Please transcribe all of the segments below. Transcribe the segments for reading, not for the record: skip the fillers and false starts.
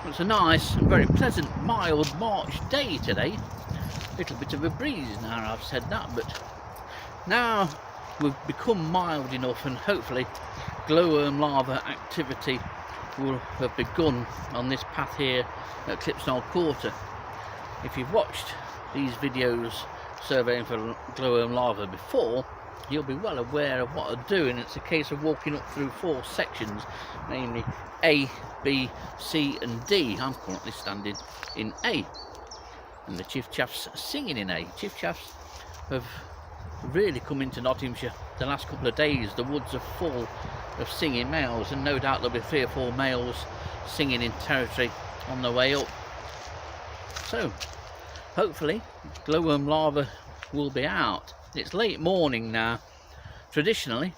It's a nice and very pleasant, mild March day today. A little bit of a breeze now I've said that, but now we've become mild enough and hopefully glowworm larva activity will have begun on this path here at Clipsnell Quarter. If you've watched these videos surveying for glowworm larvae before, you'll be well aware of what I'm doing. It's a case of walking up through 4 sections, namely A, B, C and D. I'm currently standing in A, and the chiffchaffs are singing in A. Chiffchaffs have really come into Nottinghamshire the last couple of days. The woods are full of singing males, and no doubt there'll be 3 or 4 males singing in territory on the way up. So hopefully glowworm larvae will be out. It's late morning now. Traditionally,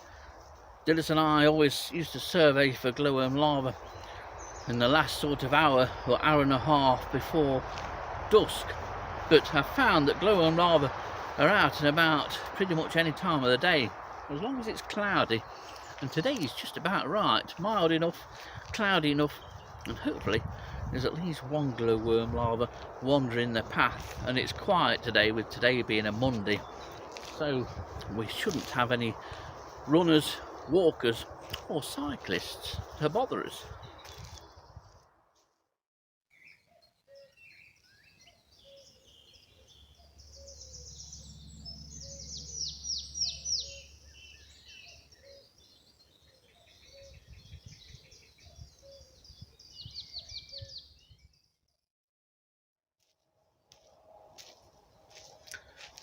Dillis and I always used to survey for glowworm larvae in the last sort of hour or hour and a half before dusk, but I've found that glowworm larvae are out and about pretty much any time of the day, as long as it's cloudy, and today is just about right, mild enough, cloudy enough, and hopefully there's at least one glowworm larva wandering the path. And it's quiet today, with today being a Monday, so we shouldn't have any runners, walkers or cyclists to bother us.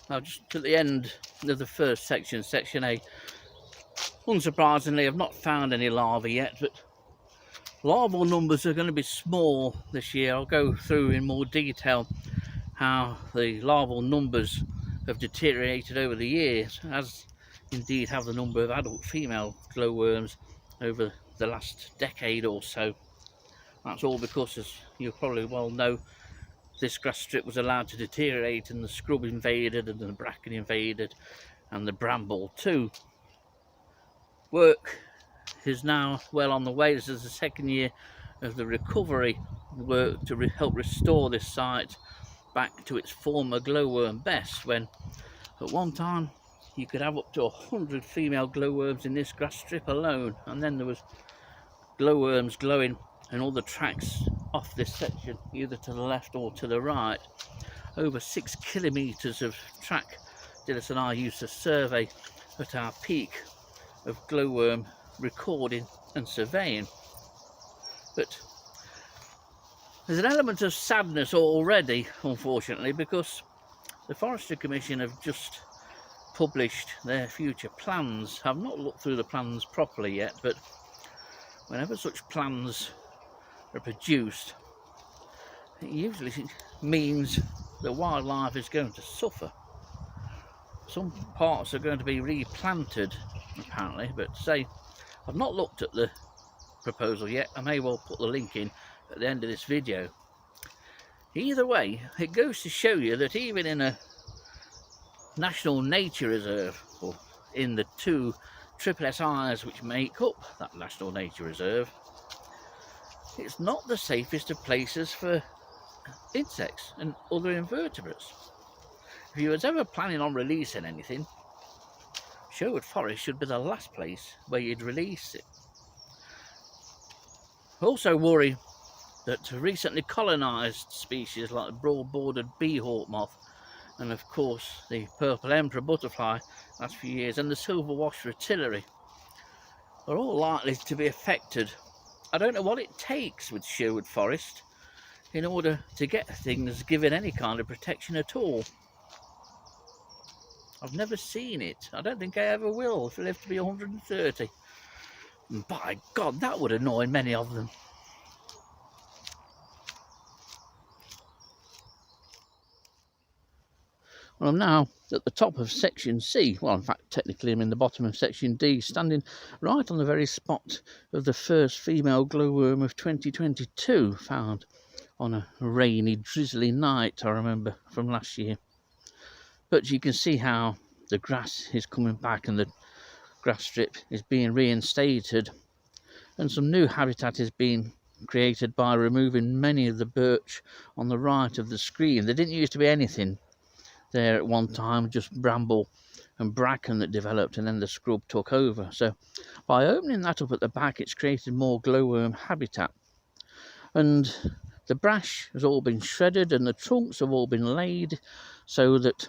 Now, just at the end of the first section, section A, unsurprisingly I've not found any larvae yet, but larval numbers are going to be small this year. I'll go through in more detail how the larval numbers have deteriorated over the years, as indeed have the number of adult female glowworms over the last decade or so. That's all because, as you probably well know, this grass strip was allowed to deteriorate, and the scrub invaded, and the bracken invaded, and the bramble too. Work is now well on the way. This is the second year of the recovery work to help restore this site back to its former glowworm best, when at one time you could have up to 100 female glowworms in this grass strip alone, and then there was glowworms glowing in all the tracks off this section, either to the left or to the right. Over 6 kilometres of track Dillis and I used to survey at our peak of glowworm recording and surveying. But there's an element of sadness already, unfortunately, because the Forestry Commission have just published their future plans. I've not looked through the plans properly yet, but whenever such plans are produced, it usually means that wildlife is going to suffer. Some parts are going to be replanted, apparently, but say, I've not looked at the proposal yet. I may well put the link in at the end of this video. Either way, it goes to show you that even in a national nature reserve, or in the 2 SSIs which make up that national nature reserve, it's not the safest of places for insects and other invertebrates. If you was ever planning on releasing anything, Sherwood Forest should be the last place where you'd release it. I also worry that recently colonised species like the broad-bordered bee-hawk moth, and of course the purple emperor butterfly last few years, and the silver wash fritillary are all likely to be affected. I don't know what it takes with Sherwood Forest in order to get things given any kind of protection at all. I've never seen it. I don't think I ever will if I live to be 130. And by God, that would annoy many of them. Well, I'm now at the top of section C. Well, in fact, technically I'm in the bottom of section D, standing right on the very spot of the first female glowworm of 2022, found on a rainy, drizzly night, I remember, from last year. But you can see how the grass is coming back and the grass strip is being reinstated, and some new habitat is being created by removing many of the birch on the right of the screen. There didn't used to be anything there at one time, just bramble and bracken that developed, and then the scrub took over. So by opening that up at the back, it's created more glowworm habitat. And the brash has all been shredded and the trunks have all been laid so that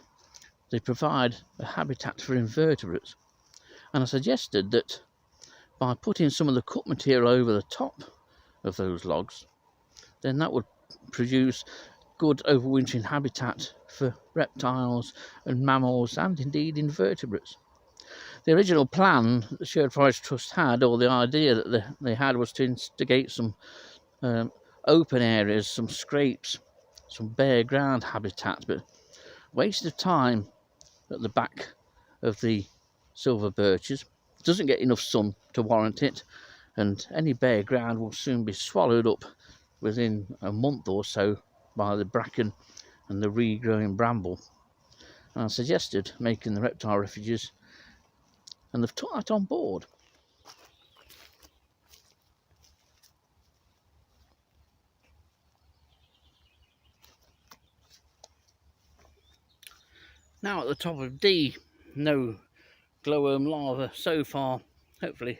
they provide a habitat for invertebrates. And I suggested that by putting some of the cut material over the top of those logs, then that would produce good overwintering habitat for reptiles and mammals and indeed invertebrates. The original plan that the Sherwood Forest Trust had, or the idea that they had, was to instigate some open areas, some scrapes, some bare ground habitat, but waste of time at the back of the silver birches. It doesn't get enough sun to warrant it, and any bare ground will soon be swallowed up within a month or so by the bracken and the regrowing bramble. And I suggested making the reptile refuges, and they've took that on board. Now at the top of D, no glowworm larva so far. Hopefully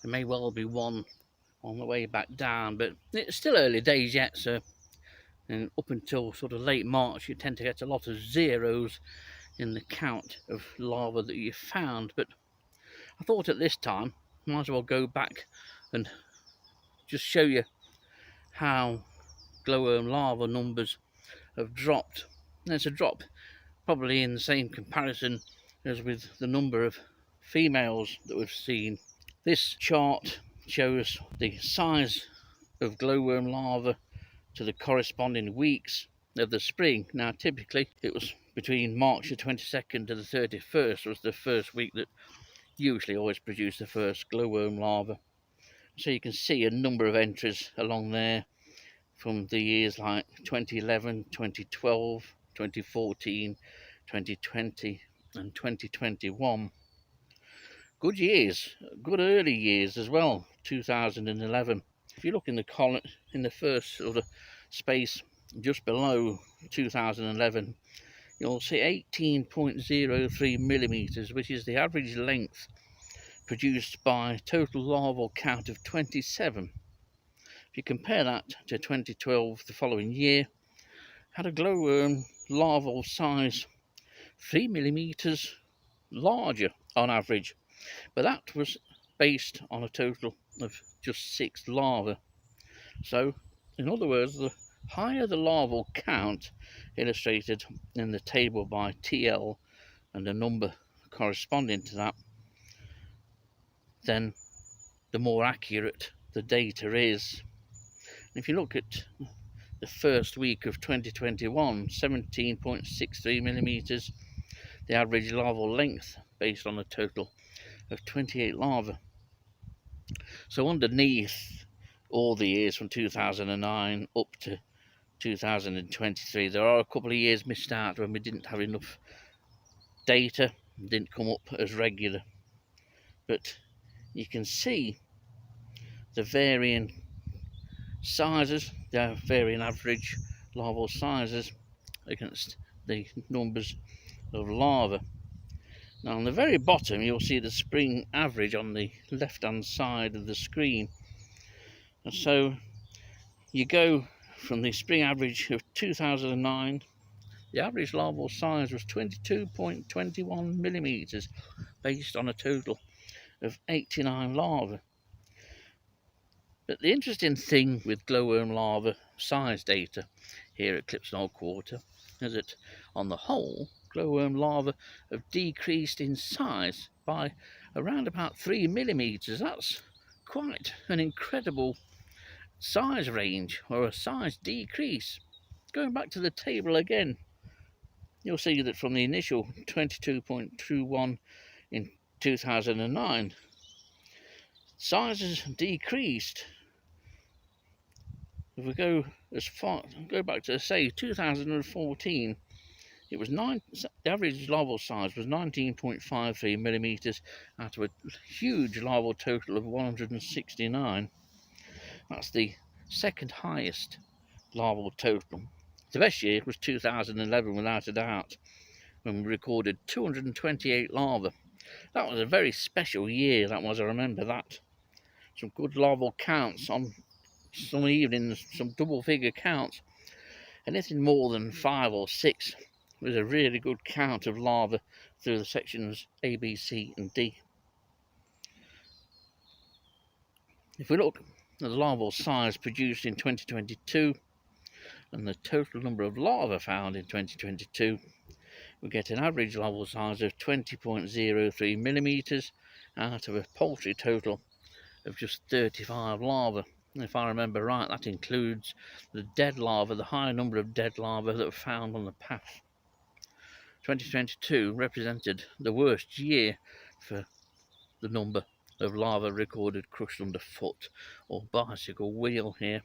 there may well be one on the way back down, but it's still early days yet, so and up until sort of late March you tend to get a lot of zeros in the count of larvae that you found. But I thought at this time might as well go back and just show you how glowworm larva numbers have dropped. There's a drop probably in the same comparison as with the number of females that we've seen. This chart shows the size of glowworm larvae to the corresponding weeks of the spring. Now typically it was between March the 22nd to the 31st was the first week that usually always produced the first glowworm larva. So you can see a number of entries along there from the years like 2011, 2012, 2014, 2020 and 2021. Good years, good early years as well. 2011. If you look in the column in the first sort of space just below 2011, you'll see 18.03 millimeters, which is the average length produced by total larval count of 27. If you compare that to 2012, the following year, had a glowworm larval size 3 millimeters larger on average, but that was based on a total of just 6 larvae. So in other words, the higher the larval count illustrated in the table by TL and a number corresponding to that, then the more accurate the data is. If you look at the first week of 2021, 17.63 millimeters, the average larval length based on a total of 28 larvae. So underneath all the years from 2009 up to 2023, there are a couple of years missed out when we didn't have enough data, didn't come up as regular. But you can see the varying sizes, the varying average larval sizes against the numbers of larvae. Now on the very bottom you'll see the spring average on the left hand side of the screen, and so you go from the spring average of 2009, the average larval size was 22.21 millimeters based on a total of 89 larvae. But the interesting thing with glowworm larva size data here at Clipsnell Quarter is that on the whole, glowworm larvae have decreased in size by around about 3 millimeters. That's quite an incredible size range, or a size decrease. Going back to the table again, you'll see that from the initial 22.21 in 2009, sizes decreased. If we go as far, go back to say 2014, it was the average larval size was 19.53 millimeters out of a huge larval total of 169. That's the second highest larval total. The best year was 2011 without a doubt, when we recorded 228 larvae. That was a very special year, that was, I remember that. Some good larval counts on some evenings, some double figure counts. Anything more than 5 or 6 was a really good count of larvae through the sections A, B, C and D. If we look at the larval size produced in 2022 and the total number of larvae found in 2022, we get an average larval size of 20.03 millimeters out of a poultry total of just 35 larvae. And if I remember right, that includes the dead larvae, the high number of dead larvae that were found on the path. 2022 represented the worst year for the number of larvae recorded crushed underfoot or bicycle wheel here,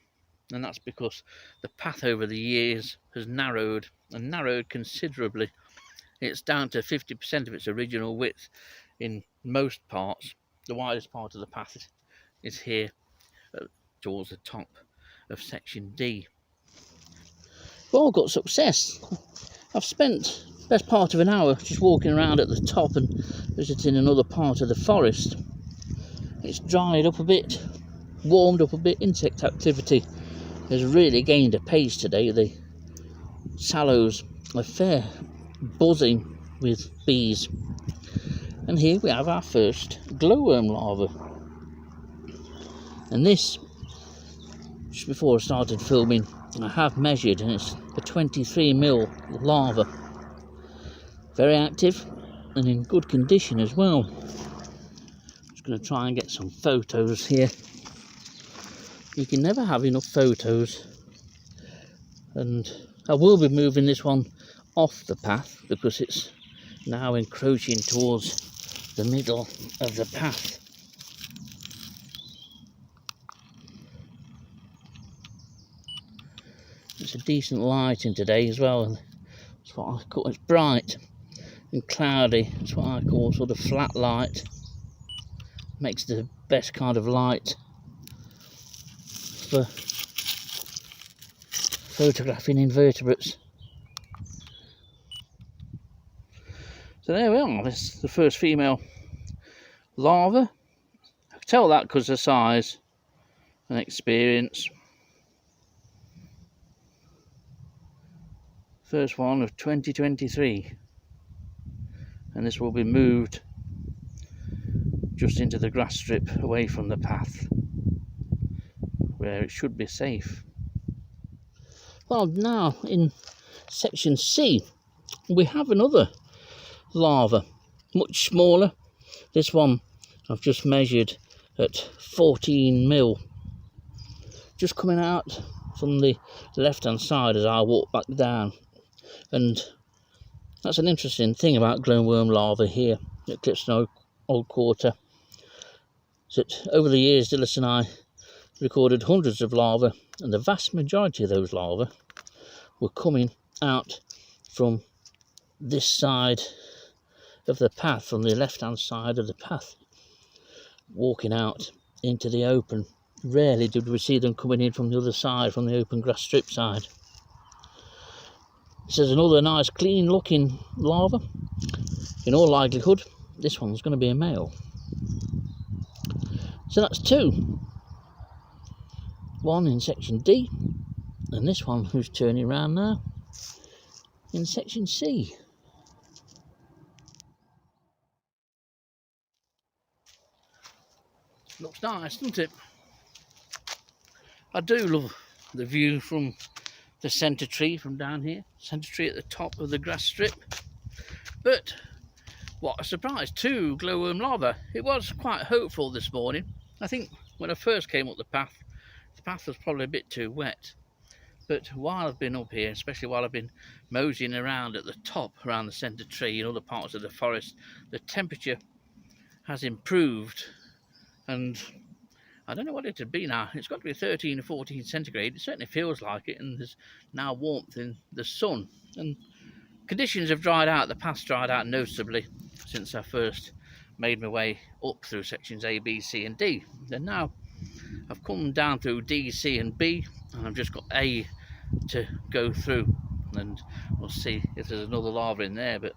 and that's because the path over the years has narrowed considerably. It's down to 50% of its original width in most parts. The widest part of the path is here towards the top of section D. We've all got success. I've spent the best part of an hour just walking around at the top and visiting another part of the forest. It's dried up a bit, warmed up a bit. Insect activity has really gained a pace today. The sallows are fair buzzing with bees. And here we have our first glowworm larva. And this, just before I started filming, I have measured, and it's a 23mm larva. Very active and in good condition as well. Just going to try and get some photos here. You can never have enough photos, and I will be moving this one off the path because it's now encroaching towards the middle of the path. It's a decent lighting today as well, and it's what I call, it's bright and cloudy. It's what I call sort of flat light. Makes the best kind of light for photographing invertebrates. So there we are, this is the first female larva. I can tell that because of size and experience. First one of 2023, and this will be moved just into the grass strip away from the path where it should be safe. Well, now in section C we have another larva, much smaller. This one I've just measured at 14mm, just coming out from the left hand side as I walk back down. And that's an interesting thing about glowworm larvae here at Clipston Old Quarter. So that over the years, Dillis and I recorded hundreds of larvae, and the vast majority of those larvae were coming out from this side of the path, from the left hand side of the path, walking out into the open. Rarely did we see them coming in from the other side, from the open grass strip side. This is another nice clean looking larva. In all likelihood this one's going to be a male. So that's two. One in section D, and this one who's turning around now in section C. Looks nice, doesn't it? I do love the view from the centre tree from down here. Centre tree at the top of the grass strip. But what a surprise, two glowworm larvae. It was quite hopeful this morning. I think when I first came up the path was probably a bit too wet. But while I've been up here, especially while I've been moseying around at the top, around the centre tree and other parts of the forest, the temperature has improved, and I don't know what it would be now. It's got to be 13 or 14 centigrade. It certainly feels like it, and there's now warmth in the sun. And conditions have dried out. The path's dried out noticeably since I first made my way up through sections A, B, C and D. And now I've come down through D, C and B, and I've just got A to go through, and we'll see if there's another larva in there. But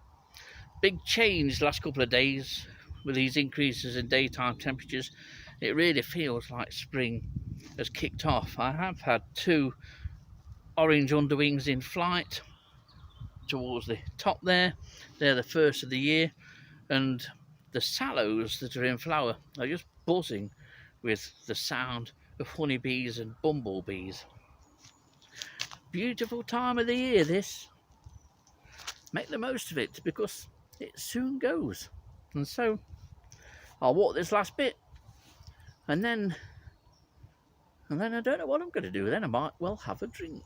big change the last couple of days with these increases in daytime temperatures. It really feels like spring has kicked off. I have had 2 orange underwings in flight towards the top there. They're the first of the year, and the sallows that are in flower are just buzzing with the sound of honeybees and bumblebees. Beautiful time of the year this. Make the most of it because it soon goes. And so I'll walk this last bit, and then I don't know what I'm going to do. Then I might well have a drink,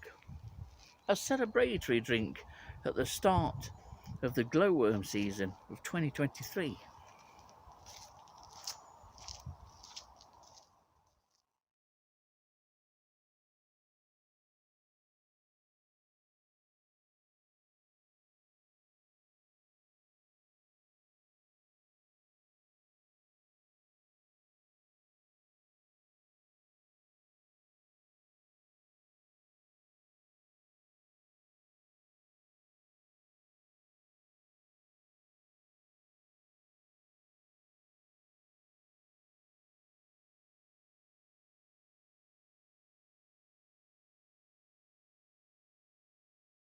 a celebratory drink at the start of the glowworm season of 2023.